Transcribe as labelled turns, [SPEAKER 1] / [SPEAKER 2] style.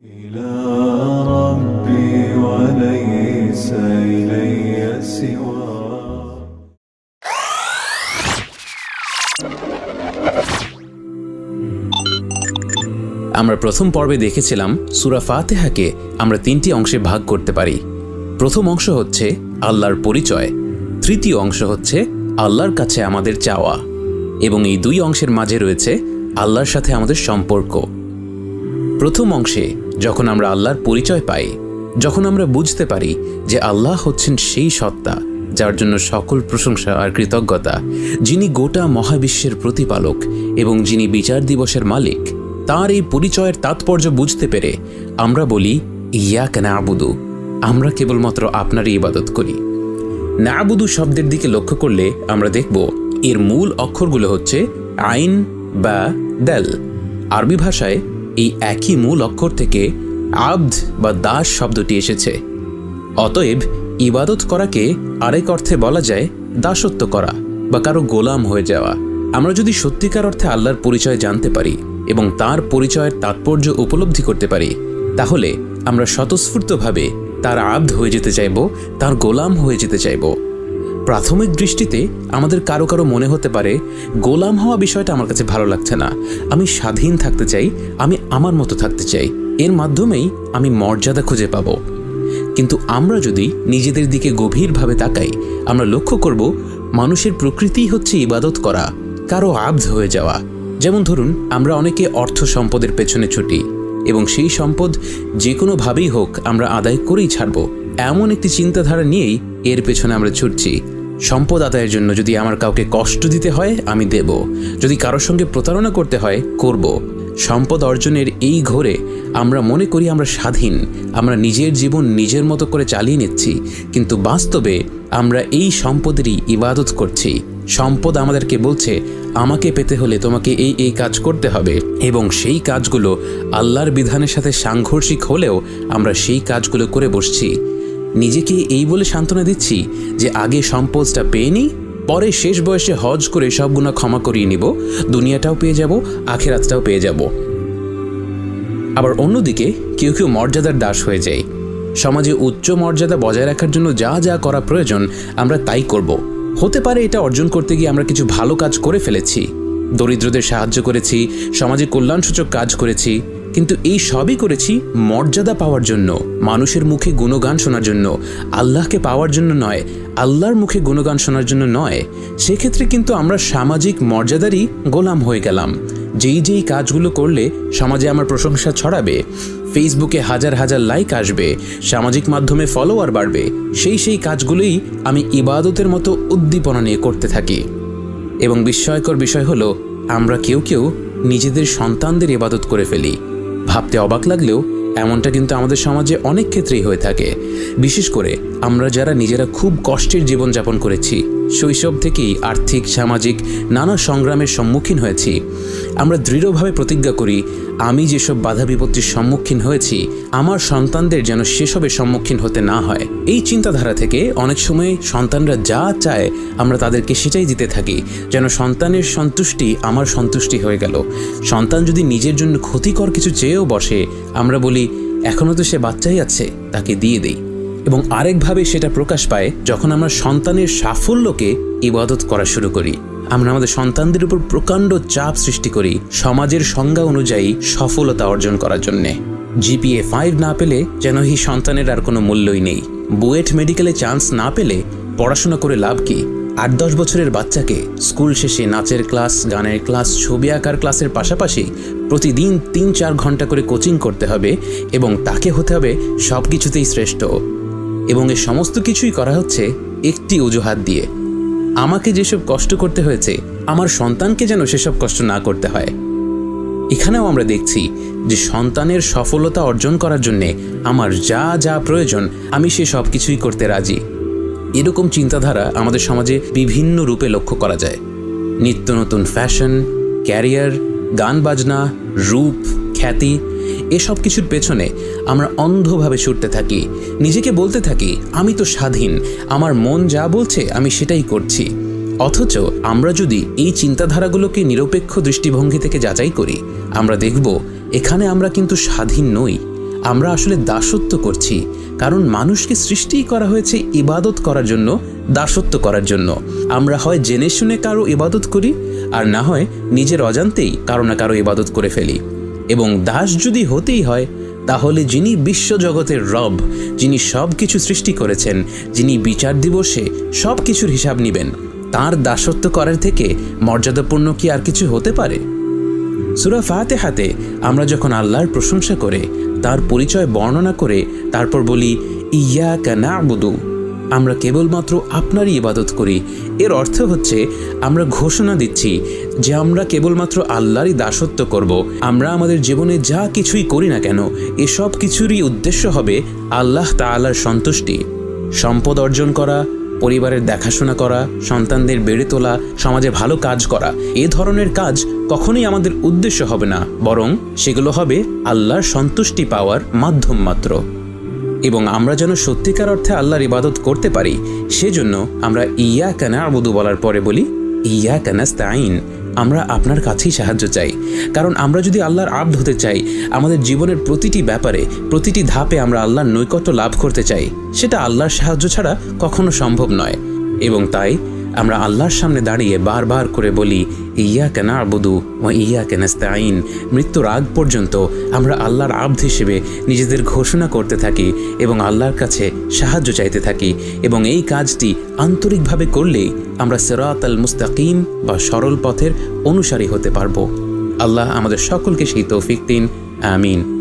[SPEAKER 1] إلى ربي وليس إلي سواه
[SPEAKER 2] আমরা প্রথম পর্বে দেখেছিলাম সূরা ফাতিহাকে আমরা তিনটি অংশে ভাগ করতে পারি। প্রথম অংশ হচ্ছে আল্লাহর পরিচয়, তৃতীয় অংশ হচ্ছে আল্লাহর কাছে আমাদের চাওয়া, এবং এই দুই অংশের মাঝে রয়েছে আল্লাহর সাথে আমাদের সম্পর্ক। প্রথম অংশে যখন আমরা আল্লাহর পরিচয় পাই, যখন আমরা বুঝতে পারি যে আল্লাহ হচ্ছেন সেই সত্তা যার জন্য সকল প্রশংসা আর কৃতজ্ঞতা, যিনি গোটা মহাবিশ্বের প্রতিপালক এবং যিনি বিচার দিবসের মালিক, তার এই পরিচয়ের তাৎপর্য বুঝতে পেরে আমরা বলি ইয়াকা না'বুদু, আমরা কেবলমাত্র আপনারই ইবাদত করি। না'বুদু শব্দের দিকে লক্ষ্য করলে আমরা দেখব এর মূল অক্ষরগুলো হচ্ছে আইন বা দাল। আরবি ভাষায় এই একই মূল অক্ষর থেকে আবদ বা দাস শব্দটি এসেছে। অতএব ইবাদত করাকে আরেক অর্থে বলা যায় দাসত্ব করা বা কারো গোলাম হয়ে যাওয়া। আমরা যদি সত্যিকার অর্থে আল্লাহর পরিচয় জানতে পারি এবং তার পরিচয়ের তাৎপর্য উপলব্ধি করতে পারি, তাহলে আমরা স্বতঃস্ফূর্তভাবে তার আবদ হয়ে যেতে চাইব, তার গোলাম হয়ে যেতে চাইব। প্রাথমিক দৃষ্টিতে আমাদের কারো কারো মনে হতে পারে গোলাম হওয়া বিষয়টা আমার কাছে ভালো লাগছে না, আমি স্বাধীন থাকতে চাই, আমি আমার মতো থাকতে চাই, এর মাধ্যমেই আমি মর্যাদা খুঁজে পাব। কিন্তু আমরা যদি নিজেদের দিকে গভীরভাবে তাকাই, আমরা লক্ষ্য করব মানুষের প্রকৃতিই হচ্ছে ইবাদত করা, কারো আবদ হয়ে যাওয়া। যেমন ধরুন, আমরা অনেকে অর্থ সম্পদের পেছনে ছুটি এবং সেই সম্পদ যে কোনোভাবেই হোক আমরা আদায় করেই ছাড়ব, এমন একটি চিন্তাধারা নিয়েই এর পেছনে আমরা ছুটছি। সম্পদ আদায়ের জন্য যদি আমার কাউকে কষ্ট দিতে হয় আমি দেব, যদি কারোর সঙ্গে প্রতারণা করতে হয় করব। সম্পদ অর্জনের এই ঘোরে আমরা মনে করি আমরা স্বাধীন, আমরা নিজের জীবন নিজের মতো করে চালিয়ে নিচ্ছি, কিন্তু বাস্তবে আমরা এই সম্পদেরই ইবাদত করছি। সম্পদ আমাদেরকে বলছে আমাকে পেতে হলে তোমাকে এই এই কাজ করতে হবে, এবং সেই কাজগুলো আল্লাহর বিধানের সাথে সাংঘর্ষিক হলেও আমরা সেই কাজগুলো করে বসছি। নিজেকে এই বলে সান্ত্বনা দিচ্ছি যে আগে সম্পদটা পেয়ে নিই, পরে শেষ বয়সে হজ করে সব গুনাহ ক্ষমা করিয়ে নিব, দুনিয়াটাও পেয়ে যাব, আখিরাতটাও পেয়ে যাব। আবার অন্যদিকে কেউ কেউ মর্যাদার দাস হয়ে যায়। সমাজে উচ্চ মর্যাদা বজায় রাখার জন্য যা যা করা প্রয়োজন আমরা তাই করব। হতে পারে এটা অর্জন করতে গিয়ে আমরা কিছু ভালো কাজ করে ফেলেছি, দরিদ্রদের সাহায্য করেছি, সমাজে কল্যাণসূচক কাজ করেছি, কিন্তু এই সবই করেছি মর্যাদা পাওয়ার জন্য, মানুষের মুখে গুণগান শোনার জন্য, আল্লাহকে পাওয়ার জন্য নয়, আল্লাহর মুখে গুণগান শোনার জন্য নয়। সেক্ষেত্রে কিন্তু আমরা সামাজিক মর্যাদারই গোলাম হয়ে গেলাম। যেই যেই কাজগুলো করলে সমাজে আমার প্রশংসা ছড়াবে, ফেসবুকে হাজার হাজার লাইক আসবে, সামাজিক মাধ্যমে ফলোয়ার বাড়বে, সেই কাজগুলোই আমি ইবাদতের মতো উদ্দীপনা নিয়ে করতে থাকি। এবং বিস্ময়কর বিষয় হলো, আমরা কেউ কেউ নিজেদের সন্তানদের ইবাদত করে ফেলি। ভাবতে অবাক লাগলেও এমনটা কিন্তু আমাদের সমাজে অনেক ক্ষেত্রেই হয়ে থাকে। বিশেষ করে আমরা যারা নিজেরা খুব কষ্টের জীবনযাপন করেছি, শৈশব থেকেই আর্থিক সামাজিক নানা সংগ্রামের সম্মুখীন হয়েছি, আমরা দৃঢ়ভাবে প্রতিজ্ঞা করি আমি যেসব বাধা বিপত্তির সম্মুখীন হয়েছি আমার সন্তানদের যেন সেসবের সম্মুখীন হতে না হয়। এই চিন্তাধারা থেকে অনেক সময় সন্তানরা যা চায় আমরা তাদেরকে সেটাই দিতে থাকি, যেন সন্তানের সন্তুষ্টি আমার সন্তুষ্টি হয়ে গেল। সন্তান যদি নিজের জন্য ক্ষতিকর কিছু চেয়েও বসে, আমরা বলি এখনও তো সে বাচ্চাই আছে, তাকে দিয়ে দেই। এবং আরেকভাবে সেটা প্রকাশ পায় যখন আমরা সন্তানের সাফল্যকে ইবাদত করা শুরু করি। আমরা আমাদের সন্তানদের উপর প্রকাণ্ড চাপ সৃষ্টি করি সমাজের সংজ্ঞা অনুযায়ী সফলতা অর্জন করার জন্যে। জিপিএ 5 না পেলে যেন এই সন্তানের আর কোনো মূল্যই নেই। বুয়েট মেডিকেলে চান্স না পেলে পড়াশোনা করে লাভ কি? 8-10 বছরের বাচ্চাকে স্কুল শেষে নাচের ক্লাস, গানের ক্লাস, ছবি আঁকার ক্লাসের পাশাপাশি প্রতিদিন 3-4 ঘন্টা করে কোচিং করতে হবে এবং তাকে হতে হবে সব কিছুতেই শ্রেষ্ঠ। এবং এ সমস্ত কিছুই করা হচ্ছে একটি অজুহাত দিয়ে, আমাকে যেসব কষ্ট করতে হয়েছে আমার সন্তানকে যেন সেসব কষ্ট না করতে হয়। এখানেও আমরা দেখছি যে সন্তানের সফলতা অর্জন করার জন্যে আমার যা যা প্রয়োজন আমি সে সব কিছুই করতে রাজি। এরকম চিন্তাধারা আমাদের সমাজে বিভিন্ন রূপে লক্ষ্য করা যায়। নিত্য নতুন ফ্যাশন, ক্যারিয়ার, গান বাজনা, রূপ, খ্যাতি, এসব কিছুর পেছনে আমরা অন্ধভাবে ছুটতে থাকি। নিজেকে বলতে থাকি আমি তো স্বাধীন, আমার মন যা বলছে আমি সেটাই করছি। অথচ আমরা যদি এই চিন্তাধারাগুলোকে নিরপেক্ষ দৃষ্টিভঙ্গি থেকে যাচাই করি, আমরা দেখব এখানে আমরা কিন্তু স্বাধীন নই, আমরা আসলে দাসত্ব করছি, কারণ মানুষকে সৃষ্টিই করা হয়েছে ইবাদত করার জন্য, দাসত্ব করার জন্য। আমরা হয় জেনে শুনে কারো ইবাদত করি, আর না হয় নিজের অজান্তেই কারো না কারো ইবাদত করে ফেলি। এবং দাস যদি হতেই হয়, তাহলে যিনি বিশ্বজগতের রব, যিনি সব কিছু সৃষ্টি করেছেন, যিনি বিচার দিবসে সব কিছুর হিসাব নেবেন, তাঁর দাসত্ব করার থেকে মর্যাদাপূর্ণ কি আর কিছু হতে পারে? সূরা ফাতিহাতে আমরা যখন আল্লাহর প্রশংসা করে, তার পরিচয় বর্ণনা করে তারপর বলি ইয়াকা না'বুদু, আমরা কেবলমাত্র আপনারই ইবাদত করি, এর অর্থ হচ্ছে আমরা ঘোষণা দিচ্ছি যে আমরা কেবলমাত্র আল্লাহরই দাসত্ব করব। আমরা আমাদের জীবনে যা কিছুই করি না কেন, এসব কিছুরই উদ্দেশ্য হবে আল্লাহ তাআলার সন্তুষ্টি। সম্পদ অর্জন করা, পরিবারের দেখাশোনা করা, সন্তানদের বেড়ে তোলা, সমাজে ভালো কাজ করা, এ ধরনের কাজ কখনোই আমাদের উদ্দেশ্য হবে না, বরং সেগুলো হবে আল্লাহর সন্তুষ্টি পাওয়ার মাধ্যম মাত্র। এবং আমরা যেন সত্যিকার অর্থে আল্লাহর ইবাদত করতে পারি, সেজন্য আমরা ইয়াকা না'বুদু বলার পরে বলি ইয়াকা নাস্তাঈন, আমরা আপনার কাছেই সাহায্য চাই। কারণ আমরা যদি আল্লাহর আবদ হতে চাই, আমাদের জীবনের প্রতিটি ব্যাপারে, প্রতিটি ধাপে আমরা আল্লাহর নৈকট্য লাভ করতে চাই, সেটা আল্লাহর সাহায্য ছাড়া কখনো সম্ভব নয়। এবং তাই আমরা আল্লাহর সামনে দাঁড়িয়ে বারবার করে বলি ইয়াকা না'বুদু ওয়া ইয়াকা নাস্তাঈন। মৃত্যুর আগ পর্যন্ত আমরা আল্লাহর আবদ হিসেবে নিজেদের ঘোষণা করতে থাকি এবং আল্লাহর কাছে সাহায্য চাইতে থাকি। এবং এই কাজটি আন্তরিকভাবে করলেই আমরা সিরাতাল মুস্তাকিম বা সরল পথের অনুসারী হতে পারব। আল্লাহ আমাদের সকলকে সেই তৌফিক দিন, আমিন।